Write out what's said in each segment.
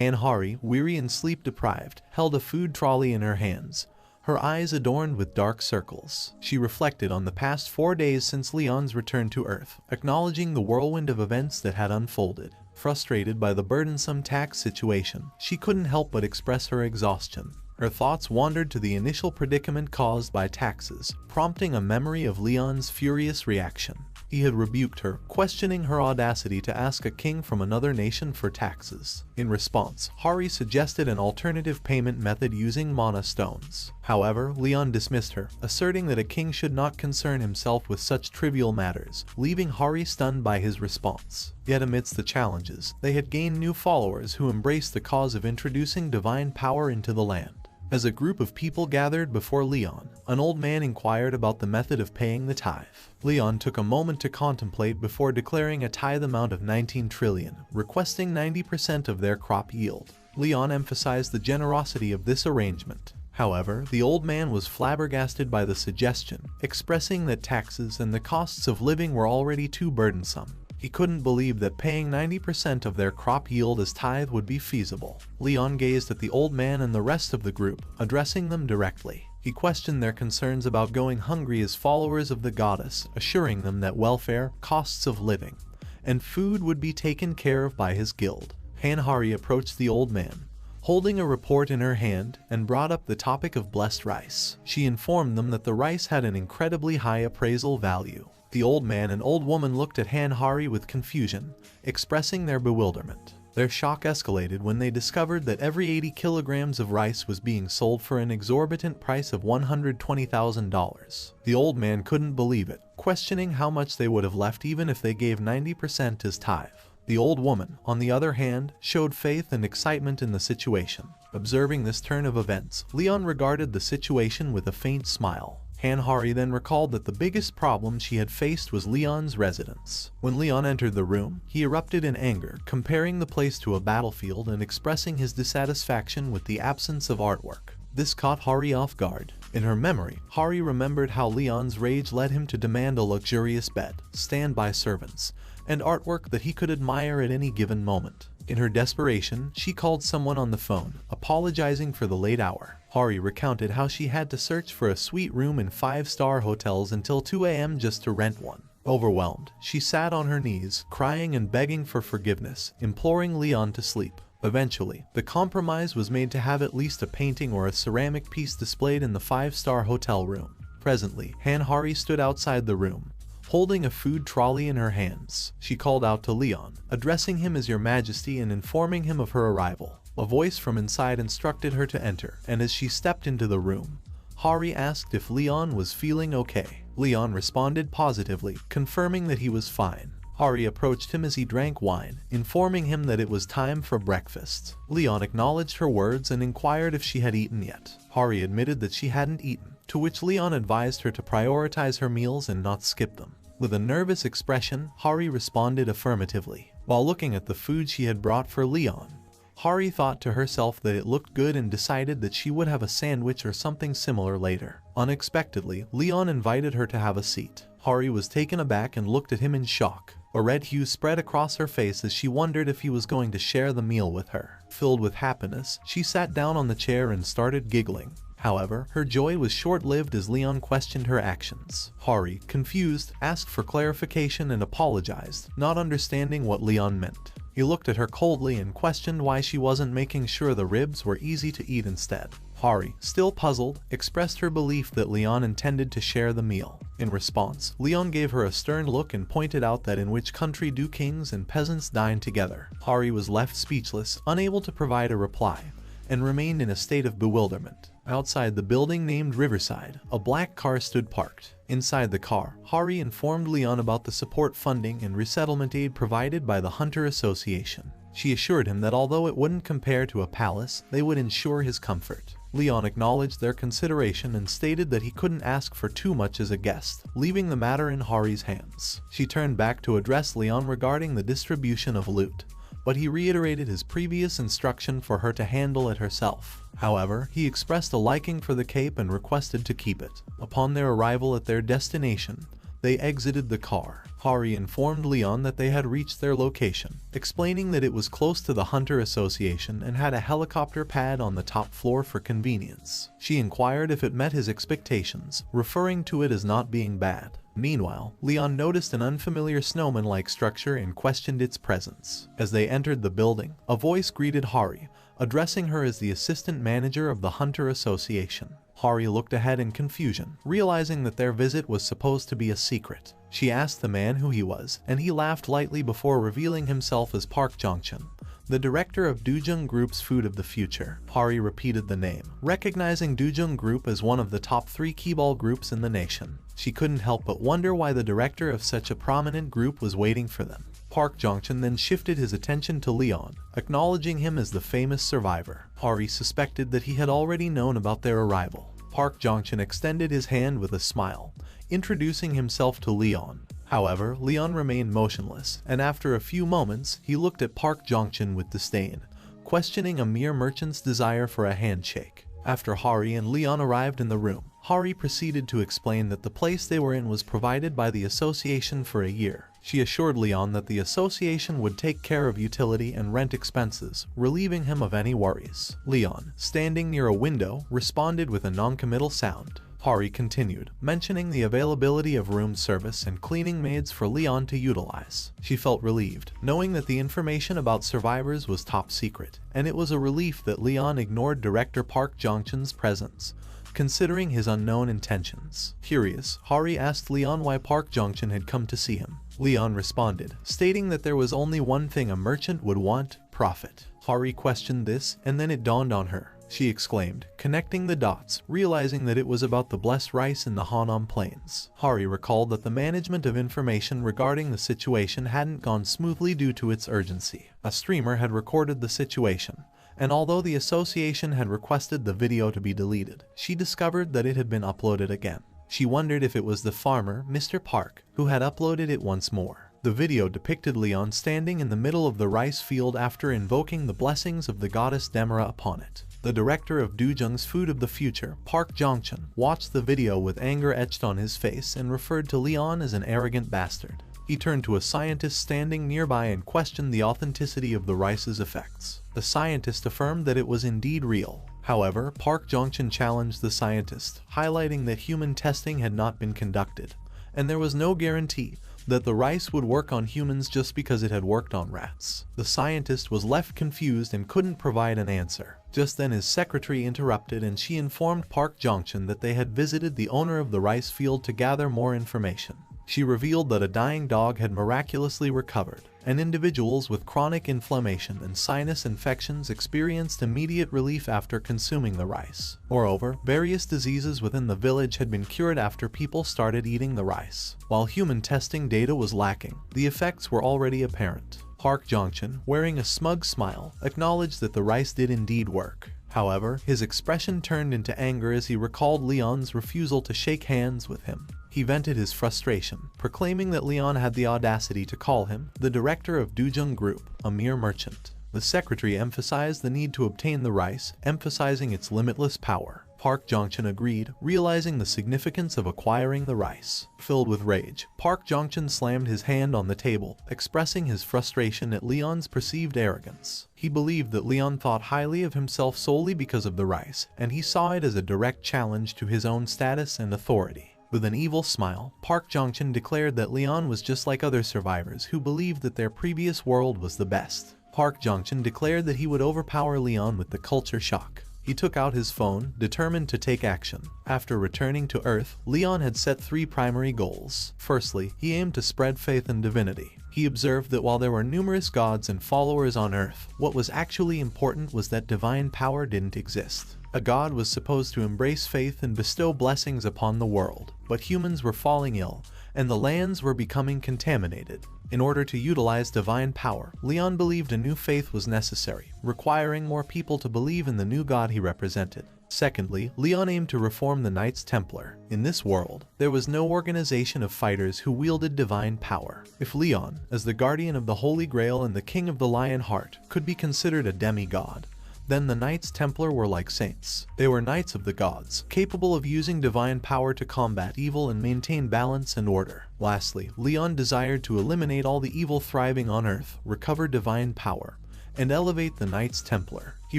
Anhari, weary and sleep-deprived, held a food trolley in her hands, her eyes adorned with dark circles. She reflected on the past 4 days since Leon's return to Earth, acknowledging the whirlwind of events that had unfolded. Frustrated by the burdensome tax situation, she couldn't help but express her exhaustion. Her thoughts wandered to the initial predicament caused by taxes, prompting a memory of Leon's furious reaction. He had rebuked her, questioning her audacity to ask a king from another nation for taxes. In response, Hari suggested an alternative payment method using mana stones. However, Leon dismissed her, asserting that a king should not concern himself with such trivial matters, leaving Hari stunned by his response. Yet amidst the challenges, they had gained new followers who embraced the cause of introducing divine power into the land. As a group of people gathered before Leon, an old man inquired about the method of paying the tithe. Leon took a moment to contemplate before declaring a tithe amount of 19 trillion, requesting 90% of their crop yield. Leon emphasized the generosity of this arrangement. However, the old man was flabbergasted by the suggestion, expressing that taxes and the costs of living were already too burdensome. He couldn't believe that paying 90% of their crop yield as tithe would be feasible. Leon gazed at the old man and the rest of the group, addressing them directly. He questioned their concerns about going hungry as followers of the goddess, assuring them that welfare, costs of living, and food would be taken care of by his guild. Anhari approached the old man, holding a report in her hand, and brought up the topic of blessed rice. She informed them that the rice had an incredibly high appraisal value. The old man and old woman looked at Anhari with confusion, expressing their bewilderment. Their shock escalated when they discovered that every 80 kilograms of rice was being sold for an exorbitant price of $120,000. The old man couldn't believe it, questioning how much they would have left even if they gave 90% as tithe. The old woman, on the other hand, showed faith and excitement in the situation. Observing this turn of events, Leon regarded the situation with a faint smile. Anhari then recalled that the biggest problem she had faced was Leon's residence. When Leon entered the room, he erupted in anger, comparing the place to a battlefield and expressing his dissatisfaction with the absence of artwork. This caught Hari off guard. In her memory, Hari remembered how Leon's rage led him to demand a luxurious bed, standby servants, and artwork that he could admire at any given moment. In her desperation, she called someone on the phone, apologizing for the late hour. Hari recounted how she had to search for a suite room in 5-star hotels until 2 a.m. just to rent one. Overwhelmed, she sat on her knees, crying and begging for forgiveness, imploring Leon to sleep. Eventually, the compromise was made to have at least a painting or a ceramic piece displayed in the 5-star hotel room. Presently, Anhari stood outside the room, holding a food trolley in her hands. She called out to Leon, addressing him as Your Majesty and informing him of her arrival. A voice from inside instructed her to enter, and as she stepped into the room, Hari asked if Leon was feeling okay. Leon responded positively, confirming that he was fine. Hari approached him as he drank wine, informing him that it was time for breakfast. Leon acknowledged her words and inquired if she had eaten yet. Hari admitted that she hadn't eaten, to which Leon advised her to prioritize her meals and not skip them. With a nervous expression, Hari responded affirmatively. While looking at the food she had brought for Leon, Hari thought to herself that it looked good and decided that she would have a sandwich or something similar later. Unexpectedly, Leon invited her to have a seat. Hari was taken aback and looked at him in shock. A red hue spread across her face as she wondered if he was going to share the meal with her. Filled with happiness, she sat down on the chair and started giggling. However, her joy was short-lived as Leon questioned her actions. Hari, confused, asked for clarification and apologized, not understanding what Leon meant. He looked at her coldly and questioned why she wasn't making sure the ribs were easy to eat instead. Hari, still puzzled, expressed her belief that Leon intended to share the meal. In response, Leon gave her a stern look and pointed out that in which country do kings and peasants dine together. Hari was left speechless, unable to provide a reply, and remained in a state of bewilderment. Outside the building named Riverside, a black car stood parked. Inside the car, Hari informed Leon about the support funding and resettlement aid provided by the Hunter Association. She assured him that although it wouldn't compare to a palace, they would ensure his comfort. Leon acknowledged their consideration and stated that he couldn't ask for too much as a guest, leaving the matter in Hari's hands. She turned back to address Leon regarding the distribution of loot, but he reiterated his previous instruction for her to handle it herself. However, he expressed a liking for the cape and requested to keep it. Upon their arrival at their destination, they exited the car. Hari informed Leon that they had reached their location, explaining that it was close to the Hunter Association and had a helicopter pad on the top floor for convenience. She inquired if it met his expectations, referring to it as not being bad. Meanwhile, Leon noticed an unfamiliar snowman-like structure and questioned its presence. As they entered the building, a voice greeted Hari, addressing her as the assistant manager of the Hunter Association. Hari looked ahead in confusion, realizing that their visit was supposed to be a secret. She asked the man who he was, and he laughed lightly before revealing himself as Park Jong-chun, the director of Dujung Group's Food of the Future. Hari repeated the name, recognizing Dujung Group as one of the top 3 keyball groups in the nation. She couldn't help but wonder why the director of such a prominent group was waiting for them. Park Jong-chun then shifted his attention to Leon, acknowledging him as the famous survivor. Hari suspected that he had already known about their arrival. Park Jong-chun extended his hand with a smile, introducing himself to Leon. However, Leon remained motionless, and after a few moments, he looked at Park Jong-chun with disdain, questioning a mere merchant's desire for a handshake. After Hari and Leon arrived in the room, Hari proceeded to explain that the place they were in was provided by the association for a year. She assured Leon that the association would take care of utility and rent expenses, relieving him of any worries. Leon, standing near a window, responded with a non-committal sound. Hari continued, mentioning the availability of room service and cleaning maids for Leon to utilize. She felt relieved, knowing that the information about survivors was top secret, and it was a relief that Leon ignored Director Park Jong-chun's presence, considering his unknown intentions. Curious, Hari asked Leon why Park Jong-chun had come to see him. Leon responded, stating that there was only one thing a merchant would want: profit. Hari questioned this, and then it dawned on her. She exclaimed, connecting the dots, realizing that it was about the blessed rice in the Hanam Plains. Hari recalled that the management of information regarding the situation hadn't gone smoothly due to its urgency. A streamer had recorded the situation, and although the association had requested the video to be deleted, she discovered that it had been uploaded again. She wondered if it was the farmer, Mr. Park, who had uploaded it once more. The video depicted Leon standing in the middle of the rice field after invoking the blessings of the goddess Demara upon it. The director of Dujung's Food of the Future, Park Jong-chun, watched the video with anger etched on his face and referred to Leon as an arrogant bastard. He turned to a scientist standing nearby and questioned the authenticity of the rice's effects. The scientist affirmed that it was indeed real. However, Park Jong-chun challenged the scientist, highlighting that human testing had not been conducted, and there was no guarantee that the rice would work on humans just because it had worked on rats. The scientist was left confused and couldn't provide an answer. Just then his secretary interrupted and she informed Park Jong-chun that they had visited the owner of the rice field to gather more information. She revealed that a dying dog had miraculously recovered, and individuals with chronic inflammation and sinus infections experienced immediate relief after consuming the rice. Moreover, various diseases within the village had been cured after people started eating the rice. While human testing data was lacking, the effects were already apparent. Park Jong-chun, wearing a smug smile, acknowledged that the rice did indeed work. However, his expression turned into anger as he recalled Leon's refusal to shake hands with him. He vented his frustration, proclaiming that Leon had the audacity to call him the director of Dujung Group, a mere merchant. The secretary emphasized the need to obtain the rice, emphasizing its limitless power. Park Jong-chun agreed, realizing the significance of acquiring the rice. Filled with rage, Park Jong-chun slammed his hand on the table, expressing his frustration at Leon's perceived arrogance. He believed that Leon thought highly of himself solely because of the rice, and he saw it as a direct challenge to his own status and authority. With an evil smile, Park Jong-chun declared that Leon was just like other survivors who believed that their previous world was the best. Park Jong-chun declared that he would overpower Leon with the culture shock. He took out his phone, determined to take action. After returning to Earth, Leon had set 3 primary goals. Firstly, he aimed to spread faith in divinity. He observed that while there were numerous gods and followers on Earth, what was actually important was that divine power didn't exist. A god was supposed to embrace faith and bestow blessings upon the world, but humans were falling ill, and the lands were becoming contaminated. In order to utilize divine power, Leon believed a new faith was necessary, requiring more people to believe in the new god he represented. Secondly, Leon aimed to reform the Knights Templar. In this world, there was no organization of fighters who wielded divine power. If Leon, as the guardian of the Holy Grail and the king of the Lion Heart, could be considered a demigod, Then the Knights Templar were like saints. They were knights of the gods, capable of using divine power to combat evil and maintain balance and order. Lastly, Leon desired to eliminate all the evil thriving on Earth, recover divine power, and elevate the Knights Templar. He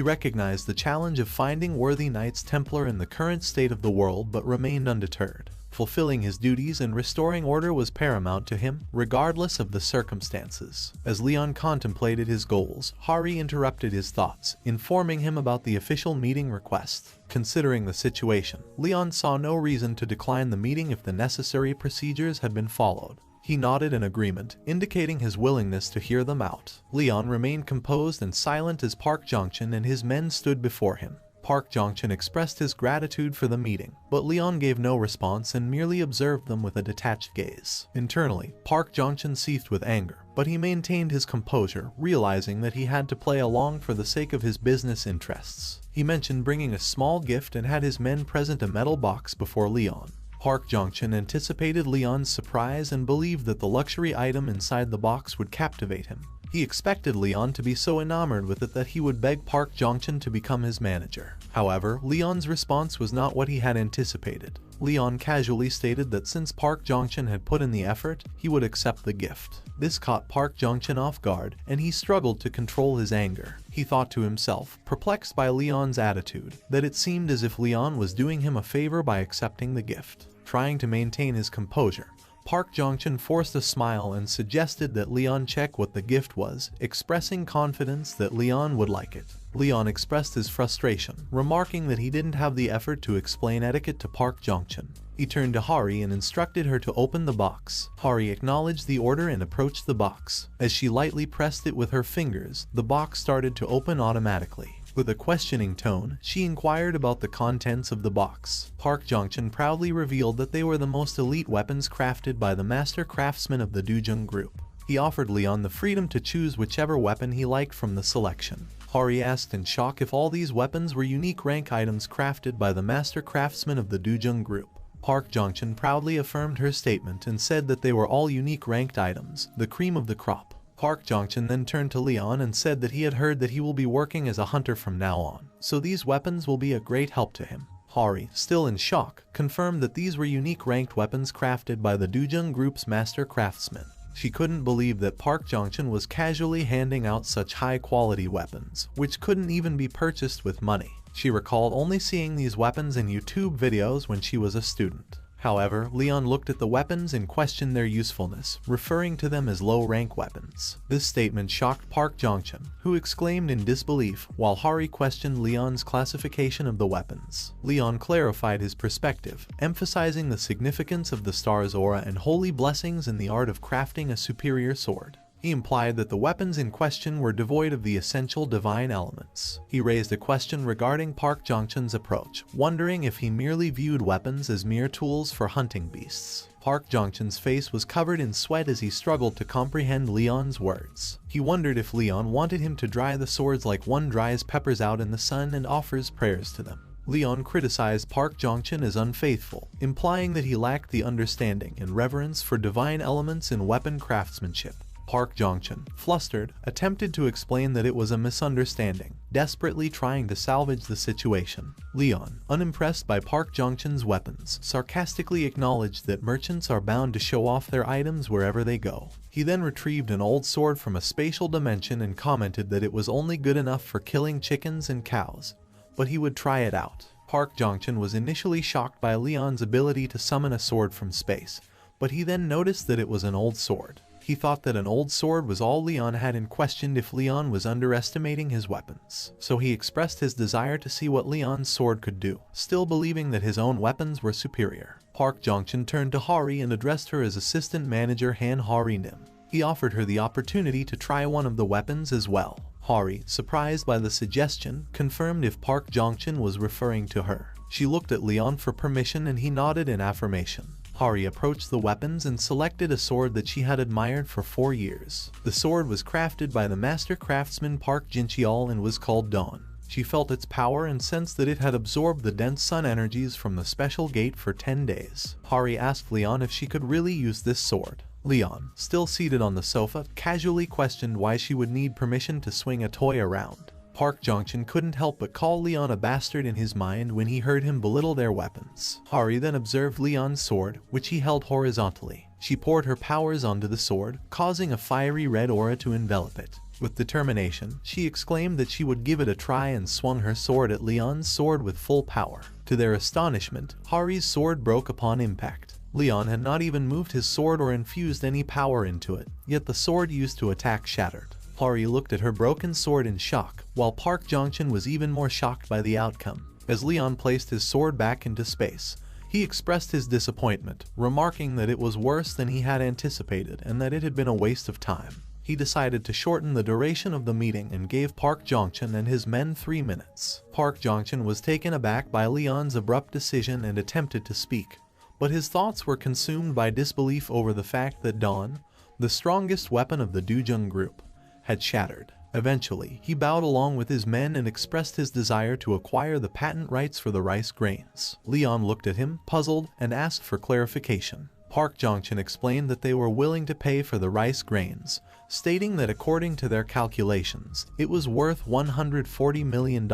recognized the challenge of finding worthy Knights Templar in the current state of the world but remained undeterred. Fulfilling his duties and restoring order was paramount to him, regardless of the circumstances. As Leon contemplated his goals, Hari interrupted his thoughts, informing him about the official meeting request. Considering the situation, Leon saw no reason to decline the meeting if the necessary procedures had been followed. He nodded in agreement, indicating his willingness to hear them out. Leon remained composed and silent as Park Jong-chun and his men stood before him. Park Jong-chun expressed his gratitude for the meeting, but Leon gave no response and merely observed them with a detached gaze. Internally, Park Jong-chun seethed with anger, but he maintained his composure, realizing that he had to play along for the sake of his business interests. He mentioned bringing a small gift and had his men present a metal box before Leon. Park Jong-chun anticipated Leon's surprise and believed that the luxury item inside the box would captivate him. He expected Leon to be so enamored with it that he would beg Park Jong-chun to become his manager. However, Leon's response was not what he had anticipated. Leon casually stated that since Park Jong-chun had put in the effort, he would accept the gift. This caught Park Jong-chun off guard, and he struggled to control his anger. He thought to himself, perplexed by Leon's attitude, that it seemed as if Leon was doing him a favor by accepting the gift. Trying to maintain his composure, Park Jong-chun forced a smile and suggested that Leon check what the gift was, expressing confidence that Leon would like it. Leon expressed his frustration, remarking that he didn't have the effort to explain etiquette to Park Jong-chun. He turned to Hari and instructed her to open the box. Hari acknowledged the order and approached the box. As she lightly pressed it with her fingers, the box started to open automatically. With a questioning tone, she inquired about the contents of the box. Park Jong-chun proudly revealed that they were the most elite weapons crafted by the master craftsmen of the Dujung group. He offered Leon the freedom to choose whichever weapon he liked from the selection. Hari asked in shock if all these weapons were unique rank items crafted by the master craftsmen of the Dujung group. Park Jong-chun proudly affirmed her statement and said that they were all unique ranked items, the cream of the crop. Park Jong-chun then turned to Leon and said that he had heard that he will be working as a hunter from now on, so these weapons will be a great help to him. Hari, still in shock, confirmed that these were unique ranked weapons crafted by the Dujung group's master craftsmen. She couldn't believe that Park Jong-chun was casually handing out such high-quality weapons, which couldn't even be purchased with money. She recalled only seeing these weapons in YouTube videos when she was a student. However, Leon looked at the weapons and questioned their usefulness, referring to them as low-rank weapons. This statement shocked Park Jong-chun, who exclaimed in disbelief, while Hari questioned Leon's classification of the weapons. Leon clarified his perspective, emphasizing the significance of the star's aura and holy blessings in the art of crafting a superior sword. He implied that the weapons in question were devoid of the essential divine elements. He raised a question regarding Park Jong-chun's approach, wondering if he merely viewed weapons as mere tools for hunting beasts. Park Jong-chun's face was covered in sweat as he struggled to comprehend Leon's words. He wondered if Leon wanted him to dry the swords like one dries peppers out in the sun and offers prayers to them. Leon criticized Park Jong-chun as unfaithful, implying that he lacked the understanding and reverence for divine elements in weapon craftsmanship. Park Jong-chun, flustered, attempted to explain that it was a misunderstanding, desperately trying to salvage the situation. Leon, unimpressed by Park Jong-chun's weapons, sarcastically acknowledged that merchants are bound to show off their items wherever they go. He then retrieved an old sword from a spatial dimension and commented that it was only good enough for killing chickens and cows, but he would try it out. Park Jong-chun was initially shocked by Leon's ability to summon a sword from space, but he then noticed that it was an old sword. He thought that an old sword was all Leon had and questioned if Leon was underestimating his weapons. So he expressed his desire to see what Leon's sword could do, still believing that his own weapons were superior. Park Jong-chun turned to Hari and addressed her as assistant manager Han Hari Nim. He offered her the opportunity to try one of the weapons as well. Hari, surprised by the suggestion, confirmed if Park Jong-chun was referring to her. She looked at Leon for permission and he nodded in affirmation. Hari approached the weapons and selected a sword that she had admired for 4 years. The sword was crafted by the master craftsman Park Jin-cheol and was called Dawn. She felt its power and sensed that it had absorbed the dense sun energies from the special gate for 10 days. Hari asked Leon if she could really use this sword. Leon, still seated on the sofa, casually questioned why she would need permission to swing a toy around. Park Jong-chun couldn't help but call Leon a bastard in his mind when he heard him belittle their weapons. Hari then observed Leon's sword, which he held horizontally. She poured her powers onto the sword, causing a fiery red aura to envelop it. With determination, she exclaimed that she would give it a try and swung her sword at Leon's sword with full power. To their astonishment, Hari's sword broke upon impact. Leon had not even moved his sword or infused any power into it, yet the sword used to attack shattered. Hari looked at her broken sword in shock, while Park Jong-chun was even more shocked by the outcome. As Leon placed his sword back into space, he expressed his disappointment, remarking that it was worse than he had anticipated and that it had been a waste of time. He decided to shorten the duration of the meeting and gave Park Jong-chun and his men 3 minutes. Park Jong-chun was taken aback by Leon's abrupt decision and attempted to speak, but his thoughts were consumed by disbelief over the fact that Dawn, the strongest weapon of the Dujung group, had shattered. Eventually, he bowed along with his men and expressed his desire to acquire the patent rights for the rice grains. Leon looked at him, puzzled, and asked for clarification. Park Jong-chun explained that they were willing to pay for the rice grains, stating that according to their calculations, it was worth $140 million.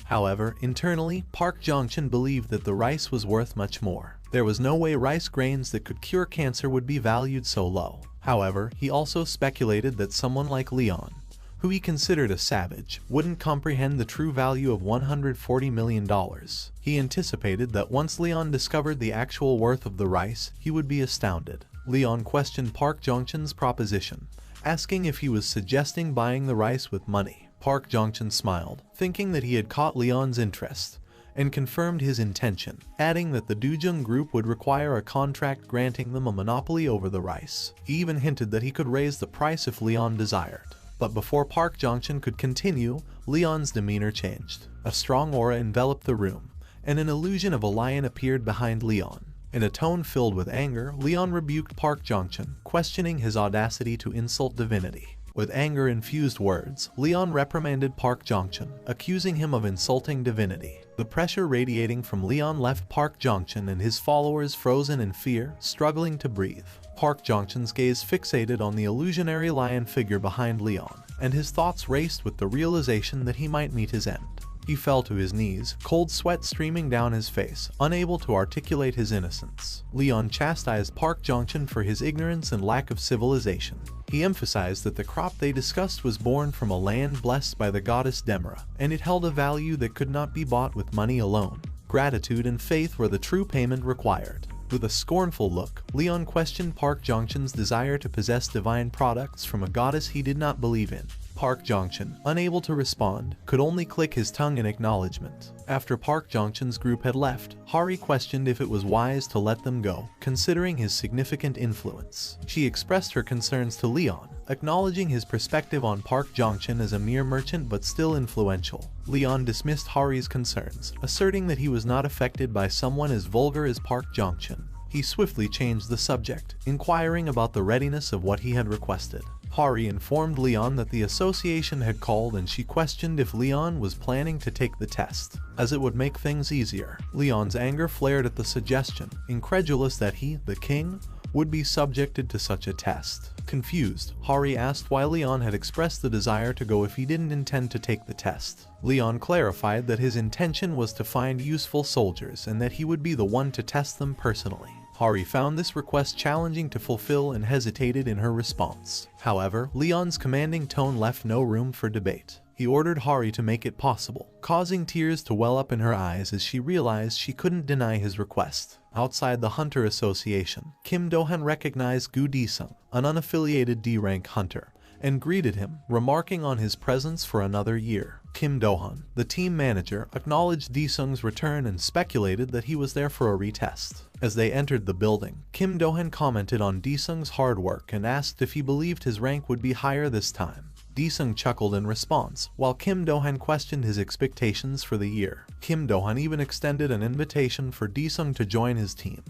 However, internally, Park Jong-chun believed that the rice was worth much more. There was no way rice grains that could cure cancer would be valued so low. However, he also speculated that someone like Leon, who he considered a savage, wouldn't comprehend the true value of $140 million. He anticipated that once Leon discovered the actual worth of the rice, he would be astounded. Leon questioned Park Jong-chun's proposition, asking if he was suggesting buying the rice with money. Park Jong-chun smiled, thinking that he had caught Leon's interest, and confirmed his intention, adding that the Dujung group would require a contract granting them a monopoly over the rice. He even hinted that he could raise the price if Leon desired. But before Park Jong-chun could continue, Leon's demeanor changed. A strong aura enveloped the room, and an illusion of a lion appeared behind Leon. In a tone filled with anger, Leon rebuked Park Jong-chun, questioning his audacity to insult divinity. With anger-infused words, Leon reprimanded Park Jong-chun, accusing him of insulting divinity. The pressure radiating from Leon left Park Jong-chun and his followers frozen in fear, struggling to breathe. Park Jong-chun's gaze fixated on the illusionary lion figure behind Leon, and his thoughts raced with the realization that he might meet his end. He fell to his knees, cold sweat streaming down his face, unable to articulate his innocence. Leon chastised Park Jong-chun for his ignorance and lack of civilization. He emphasized that the crop they discussed was born from a land blessed by the goddess Demra, and it held a value that could not be bought with money alone. Gratitude and faith were the true payment required. With a scornful look, Leon questioned Park Jong-chun's desire to possess divine products from a goddess he did not believe in. Park Jong-chun, unable to respond, could only click his tongue in acknowledgement. After Park Jong-chun's group had left, Hari questioned if it was wise to let them go, considering his significant influence. She expressed her concerns to Leon, acknowledging his perspective on Park Jong-chun as a mere merchant but still influential. Leon dismissed Hari's concerns, asserting that he was not affected by someone as vulgar as Park Jong-chun. He swiftly changed the subject, inquiring about the readiness of what he had requested. Hari informed Leon that the association had called, and she questioned if Leon was planning to take the test, as it would make things easier. Leon's anger flared at the suggestion, incredulous that he, the king, would be subjected to such a test. Confused, Hari asked why Leon had expressed the desire to go if he didn't intend to take the test. Leon clarified that his intention was to find useful soldiers and that he would be the one to test them personally. Hari found this request challenging to fulfill and hesitated in her response. However, Leon's commanding tone left no room for debate. He ordered Hari to make it possible, causing tears to well up in her eyes as she realized she couldn't deny his request. Outside the Hunter Association, Kim Do-han recognized Gu Di-sung, an unaffiliated D-rank hunter, and greeted him, remarking on his presence for another year. Kim Do-han, the team manager, acknowledged Di-sung's return and speculated that he was there for a retest. As they entered the building, Kim Do-han commented on Di-sung's hard work and asked if he believed his rank would be higher this time. Di-sung chuckled in response, while Kim Do-han questioned his expectations for the year. Kim Do-han even extended an invitation for Di-sung to join his team,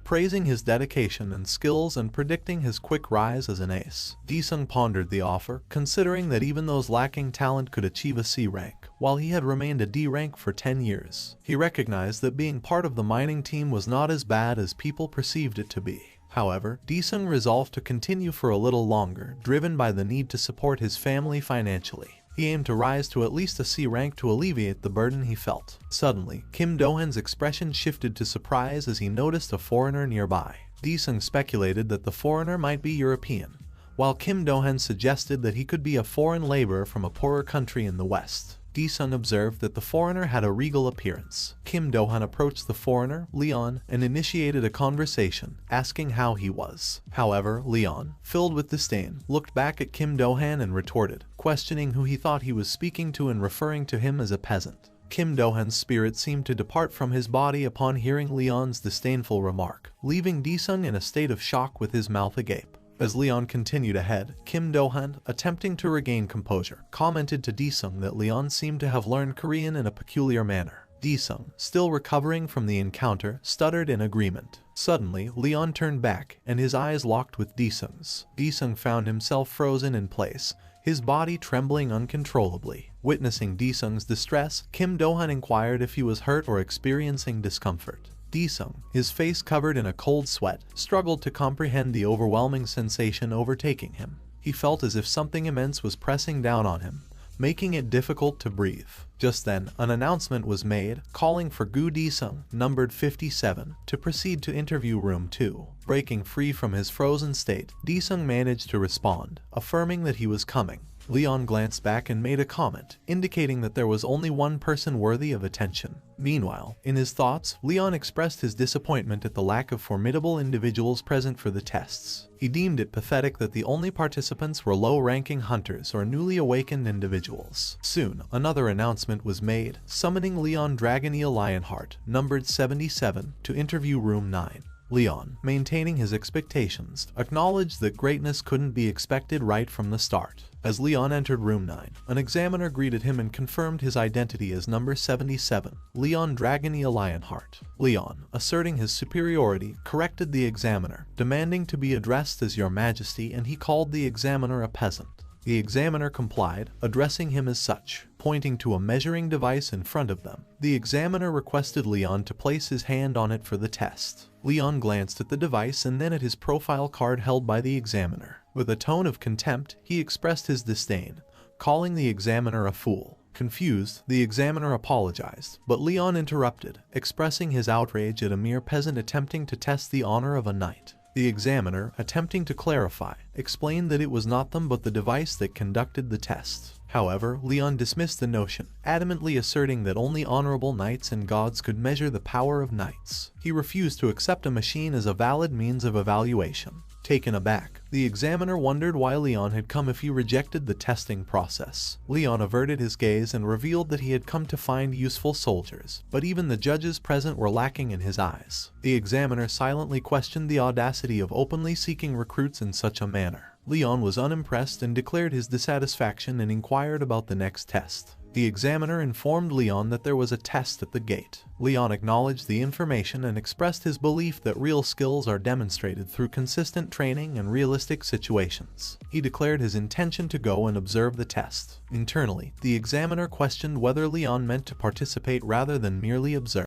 praising his dedication and skills and predicting his quick rise as an ace. Di-sung pondered the offer, considering that even those lacking talent could achieve a C rank, while he had remained a D rank for 10 years. He recognized that being part of the mining team was not as bad as people perceived it to be. However, Di-sung resolved to continue for a little longer, driven by the need to support his family financially. He aimed to rise to at least a C rank to alleviate the burden he felt. Suddenly, Kim Do-han's expression shifted to surprise as he noticed a foreigner nearby. Di-sung speculated that the foreigner might be European, while Kim Do-han suggested that he could be a foreign laborer from a poorer country in the West. Di-sung observed that the foreigner had a regal appearance. Kim Do-han approached the foreigner, Leon, and initiated a conversation, asking how he was. However, Leon, filled with disdain, looked back at Kim Do-han and retorted, questioning who he thought he was speaking to and referring to him as a peasant. Kim Do-han's spirit seemed to depart from his body upon hearing Leon's disdainful remark, leaving Di-sung in a state of shock with his mouth agape. As Leon continued ahead, Kim Do-han, attempting to regain composure, commented to Di-sung that Leon seemed to have learned Korean in a peculiar manner. Di-sung, still recovering from the encounter, stuttered in agreement. Suddenly, Leon turned back, and his eyes locked with Di-sung's. Di-sung found himself frozen in place, his body trembling uncontrollably. Witnessing Di-sung's distress, Kim Do-han inquired if he was hurt or experiencing discomfort. Di-sung, his face covered in a cold sweat, struggled to comprehend the overwhelming sensation overtaking him. He felt as if something immense was pressing down on him, making it difficult to breathe. Just then, an announcement was made, calling for Gu Di-sung, numbered 57, to proceed to interview room 2. Breaking free from his frozen state, Di-sung managed to respond, affirming that he was coming. Leon glanced back and made a comment, indicating that there was only one person worthy of attention. Meanwhile, in his thoughts, Leon expressed his disappointment at the lack of formidable individuals present for the tests. He deemed it pathetic that the only participants were low-ranking hunters or newly awakened individuals. Soon, another announcement was made, summoning Leon Dragoneel Lionheart, numbered 77, to interview room 9. Leon, maintaining his expectations, acknowledged that greatness couldn't be expected right from the start. As Leon entered room 9, an examiner greeted him and confirmed his identity as number 77, Leon Dragoneel Lionheart. Leon, asserting his superiority, corrected the examiner, demanding to be addressed as Your Majesty, and he called the examiner a peasant. The examiner complied, addressing him as such, pointing to a measuring device in front of them. The examiner requested Leon to place his hand on it for the test. Leon glanced at the device and then at his profile card held by the examiner. With a tone of contempt, he expressed his disdain, calling the examiner a fool. Confused, the examiner apologized, but Leon interrupted, expressing his outrage at a mere peasant attempting to test the honor of a knight. The examiner, attempting to clarify, explained that it was not them but the device that conducted the test. However, Leon dismissed the notion, adamantly asserting that only honorable knights and gods could measure the power of knights. He refused to accept a machine as a valid means of evaluation. Taken aback, the examiner wondered why Leon had come if he rejected the testing process. Leon averted his gaze and revealed that he had come to find useful soldiers, but even the judges present were lacking in his eyes. The examiner silently questioned the audacity of openly seeking recruits in such a manner. Leon was unimpressed and declared his dissatisfaction and inquired about the next test. The examiner informed Leon that there was a test at the gate. Leon acknowledged the information and expressed his belief that real skills are demonstrated through consistent training and realistic situations. He declared his intention to go and observe the test. Internally, the examiner questioned whether Leon meant to participate rather than merely observe.